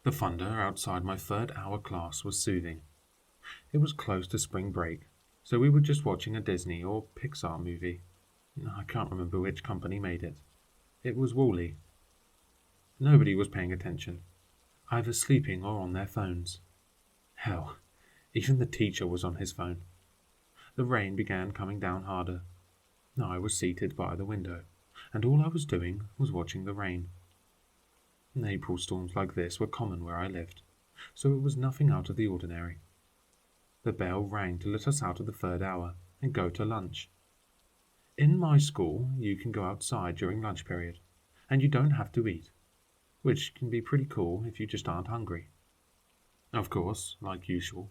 The thunder outside my third-hour class was soothing. It was close to spring break, so we were just watching a Disney or Pixar movie. I can't remember which company made it. It was Wall-E. Nobody was paying attention, either sleeping or on their phones. Hell, even the teacher was on his phone. The rain began coming down harder. I was seated by the window, and all I was doing was watching the rain. April storms like this were common where I lived, so it was nothing out of the ordinary. The bell rang to let us out of the third hour and go to lunch. In my school, you can go outside during lunch period, and you don't have to eat, which can be pretty cool if you just aren't hungry. Of course, like usual,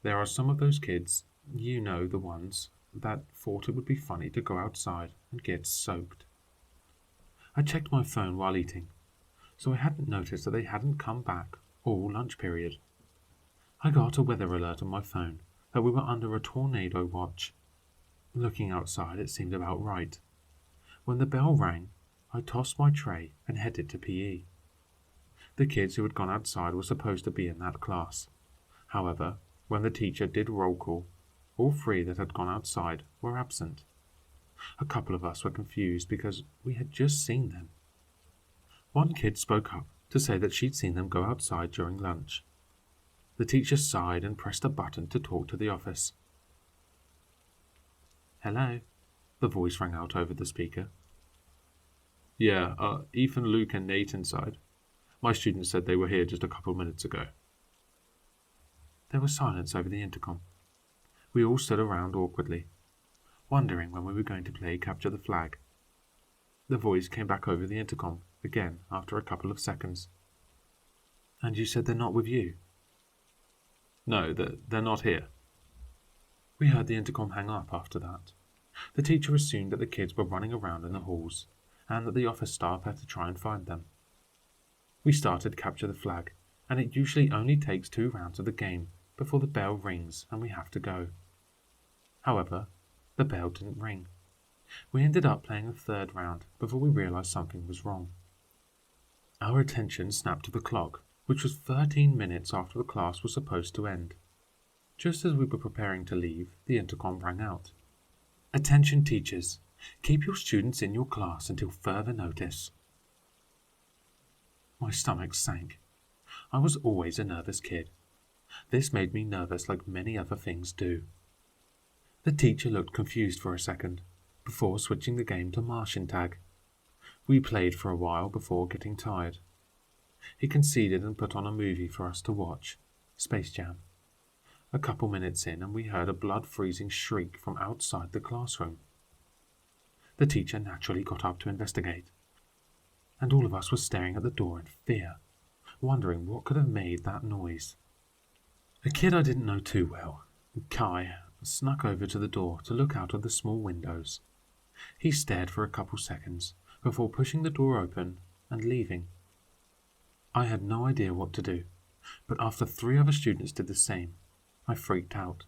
there are some of those kids, you know the ones, that thought it would be funny to go outside and get soaked. I checked my phone while eating, so I hadn't noticed that they hadn't come back all lunch period. I got a weather alert on my phone that we were under a tornado watch. Looking outside, it seemed about right. When the bell rang, I tossed my tray and headed to PE. The kids who had gone outside were supposed to be in that class. However, when the teacher did roll call, all three that had gone outside were absent. A couple of us were confused because we had just seen them. One kid spoke up to say that she'd seen them go outside during lunch. The teacher sighed and pressed a button to talk to the office. "Hello," the voice rang out over the speaker. "Yeah, Ethan, Luke, and Nate inside. My students said they were here just a couple of minutes ago." There was silence over the intercom. We all stood around awkwardly, wondering when we were going to play Capture the Flag. The voice came back over the intercom again after a couple of seconds. "And you said they're not with you?" "No, they're not here." We heard the intercom hang up after that. The teacher assumed that the kids were running around in the halls, and that the office staff had to try and find them. We started Capture the Flag, and it usually only takes 2 rounds of the game before the bell rings and we have to go. However, the bell didn't ring. We ended up playing a 3rd round before we realized something was wrong. Our attention snapped to the clock, which was 13 minutes after the class was supposed to end. Just as we were preparing to leave, the intercom rang out. "Attention teachers, keep your students in your class until further notice." My stomach sank. I was always a nervous kid. This made me nervous like many other things do. The teacher looked confused for a second, before switching the game to Martian Tag. We played for a while before getting tired. He conceded and put on a movie for us to watch, Space Jam. A couple minutes in and we heard a blood-freezing shriek from outside the classroom. The teacher naturally got up to investigate, and all of us were staring at the door in fear, wondering what could have made that noise. A kid I didn't know too well, Kai, snuck over to the door to look out of the small windows. He stared for a couple seconds before pushing the door open and leaving. I had no idea what to do, but after 3 other students did the same, I freaked out.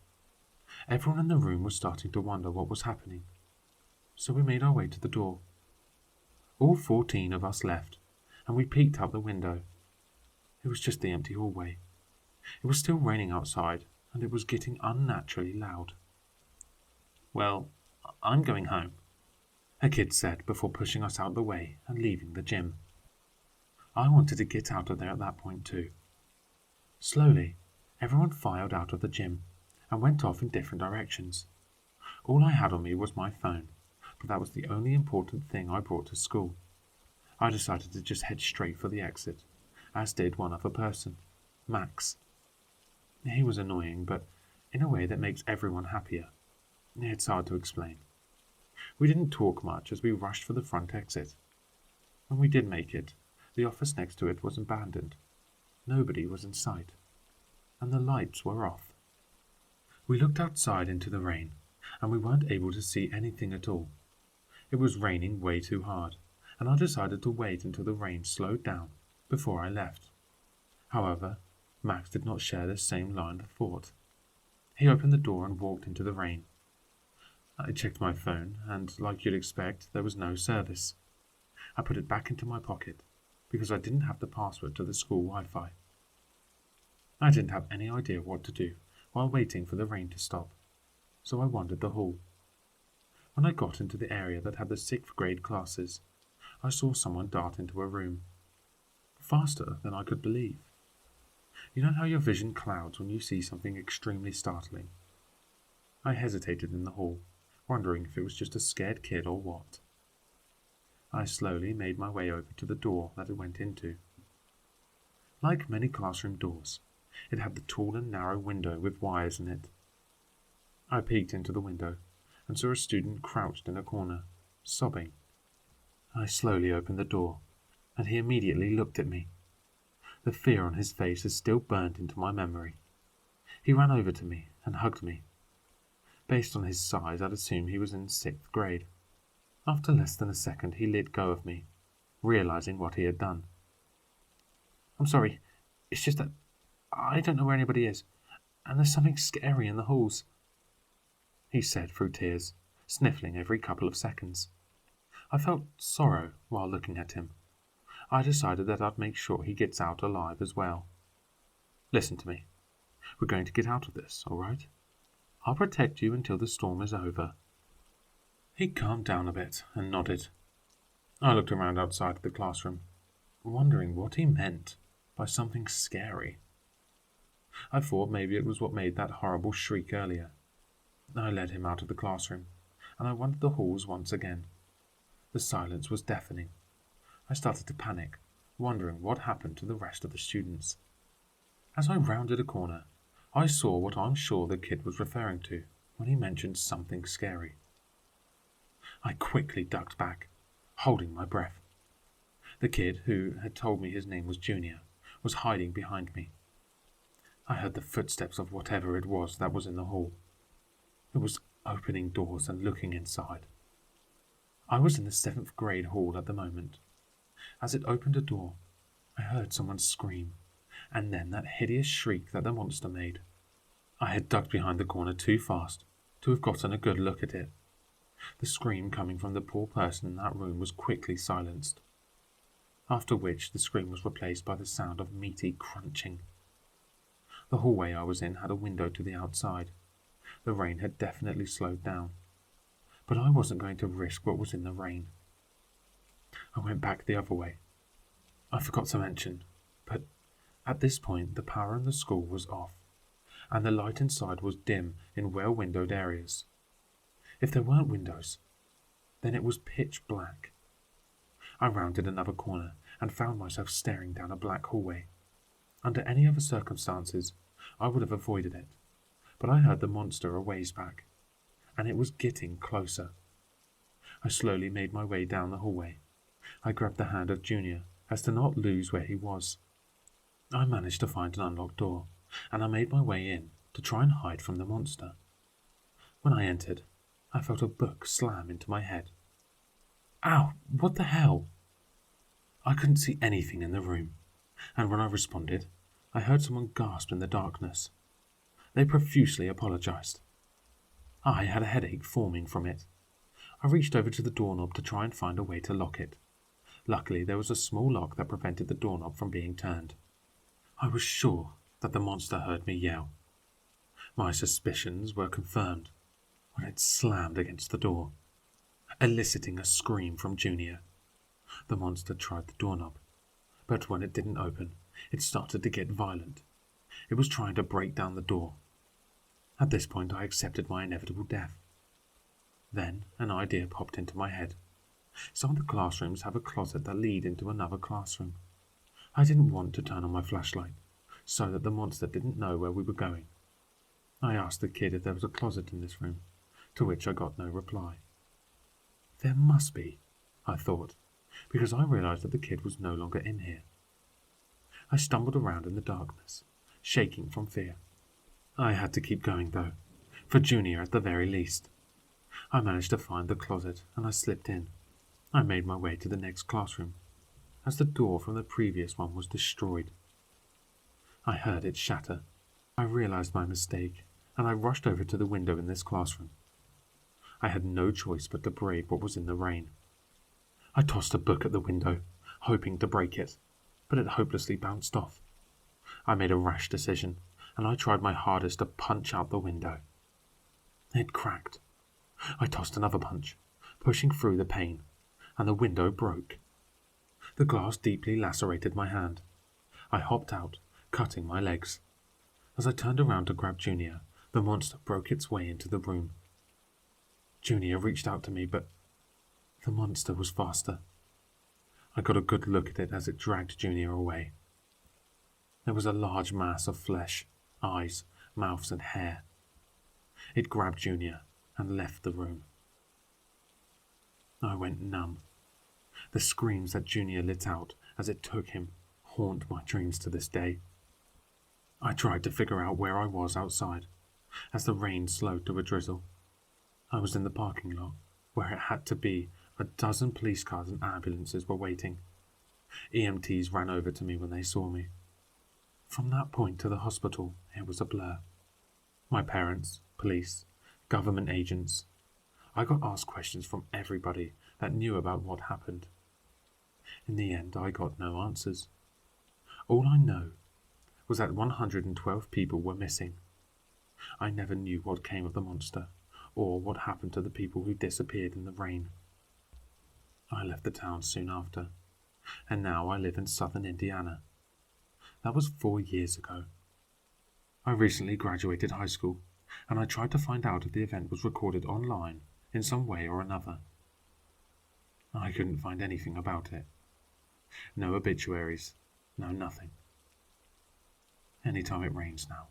Everyone in the room was starting to wonder what was happening, so we made our way to the door. All 14 of us left, and we peeked out the window. It was just the empty hallway. It was still raining outside, and it was getting unnaturally loud. "Well, I'm going home," a kid said before pushing us out the way and leaving the gym. I wanted to get out of there at that point too. Slowly, everyone filed out of the gym and went off in different directions. All I had on me was my phone, but that was the only important thing I brought to school. I decided to just head straight for the exit, as did one other person, Max. He was annoying, but in a way that makes everyone happier. It's hard to explain. We didn't talk much as we rushed for the front exit. When we did make it, the office next to it was abandoned. Nobody was in sight, and the lights were off. We looked outside into the rain, and we weren't able to see anything at all. It was raining way too hard, and I decided to wait until the rain slowed down before I left. However, Max did not share this same line of thought. He opened the door and walked into the rain. I checked my phone, and like you'd expect, there was no service. I put it back into my pocket, because I didn't have the password to the school Wi-Fi, I didn't have any idea what to do while waiting for the rain to stop, so I wandered the hall. When I got into the area that had the 6th grade classes, I saw someone dart into a room, faster than I could believe. You know how your vision clouds when you see something extremely startling? I hesitated in the hall, wondering if it was just a scared kid or what. I slowly made my way over to the door that it went into. Like many classroom doors, it had the tall and narrow window with wires in it. I peeked into the window and saw a student crouched in a corner, sobbing. I slowly opened the door, and he immediately looked at me. The fear on his face is still burnt into my memory. He ran over to me and hugged me. Based on his size, I'd assume he was in 6th grade. After less than a second, he let go of me, realizing what he had done. "I'm sorry, it's just that I don't know where anybody is, and there's something scary in the halls," he said through tears, sniffling every couple of seconds. I felt sorrow while looking at him. I decided that I'd make sure he gets out alive as well. "Listen to me. We're going to get out of this, all right? I'll protect you until the storm is over." He calmed down a bit and nodded. I looked around outside of the classroom, wondering what he meant by something scary. I thought maybe it was what made that horrible shriek earlier. I led him out of the classroom, and I wandered the halls once again. The silence was deafening. I started to panic, wondering what happened to the rest of the students. As I rounded a corner, I saw what I'm sure the kid was referring to when he mentioned something scary. I quickly ducked back, holding my breath. The kid, who had told me his name was Junior, was hiding behind me. I heard the footsteps of whatever it was that was in the hall. It was opening doors and looking inside. I was in the 7th grade hall at the moment. As it opened a door, I heard someone scream, and then that hideous shriek that the monster made. I had ducked behind the corner too fast to have gotten a good look at it. The scream coming from the poor person in that room was quickly silenced, after which the scream was replaced by the sound of meaty crunching. The hallway I was in had a window to the outside. The rain had definitely slowed down, but I wasn't going to risk what was in the rain. I went back the other way. I forgot to mention, but at this point the power in the school was off, and the light inside was dim in well-windowed areas. If there weren't windows, then it was pitch black. I rounded another corner and found myself staring down a black hallway. Under any other circumstances, I would have avoided it, but I heard the monster a ways back, and it was getting closer. I slowly made my way down the hallway. I grabbed the hand of Junior as to not lose where he was. I managed to find an unlocked door, and I made my way in to try and hide from the monster. When I entered, I felt a book slam into my head. Ow! What the hell? I couldn't see anything in the room, and when I responded, I heard someone gasp in the darkness. They profusely apologized. I had a headache forming from it. I reached over to the doorknob to try and find a way to lock it. Luckily, there was a small lock that prevented the doorknob from being turned. I was sure that the monster heard me yell. My suspicions were confirmed when it slammed against the door, eliciting a scream from Junior. The monster tried the doorknob, but when it didn't open, it started to get violent. It was trying to break down the door. At this point, I accepted my inevitable death. Then an idea popped into my head. Some of the classrooms have a closet that lead into another classroom. I didn't want to turn on my flashlight, so that the monster didn't know where we were going. I asked the kid if there was a closet in this room, to which I got no reply. There must be, I thought, because I realized that the kid was no longer in here. I stumbled around in the darkness, shaking from fear. I had to keep going, though, for Junior at the very least. I managed to find the closet, and I slipped in. I made my way to the next classroom, as the door from the previous one was destroyed. I heard it shatter. I realized my mistake, and I rushed over to the window in this classroom. I had no choice but to brave what was in the rain. I tossed a book at the window, hoping to break it, but it hopelessly bounced off. I made a rash decision, and I tried my hardest to punch out the window. It cracked. I tossed another punch, pushing through the pane, and the window broke. The glass deeply lacerated my hand. I hopped out, cutting my legs. As I turned around to grab Junior, the monster broke its way into the room. Junior reached out to me, but the monster was faster. I got a good look at it as it dragged Junior away. There was a large mass of flesh, eyes, mouths, and hair. It grabbed Junior and left the room. I went numb. The screams that Junior let out as it took him haunt my dreams to this day. I tried to figure out where I was outside, as the rain slowed to a drizzle. I was in the parking lot, where it had to be. A dozen police cars and ambulances were waiting. EMTs ran over to me when they saw me. From that point to the hospital, it was a blur. My parents, police, government agents. I got asked questions from everybody that knew about what happened. In the end, I got no answers. All I know was that 112 people were missing. I never knew what came of the monster, or what happened to the people who disappeared in the rain. I left the town soon after, and now I live in southern Indiana. That was 4 years ago. I recently graduated high school, and I tried to find out if the event was recorded online in some way or another. I couldn't find anything about it. No obituaries, no nothing. Anytime it rains now,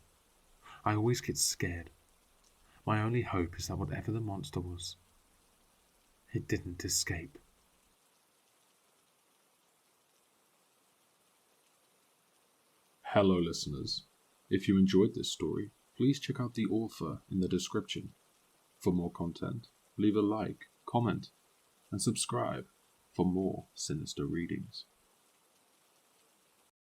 I always get scared. My only hope is that whatever the monster was, it didn't escape. Hello listeners, if you enjoyed this story, please check out the author in the description. For more content, leave a like, comment, and subscribe for more sinister readings.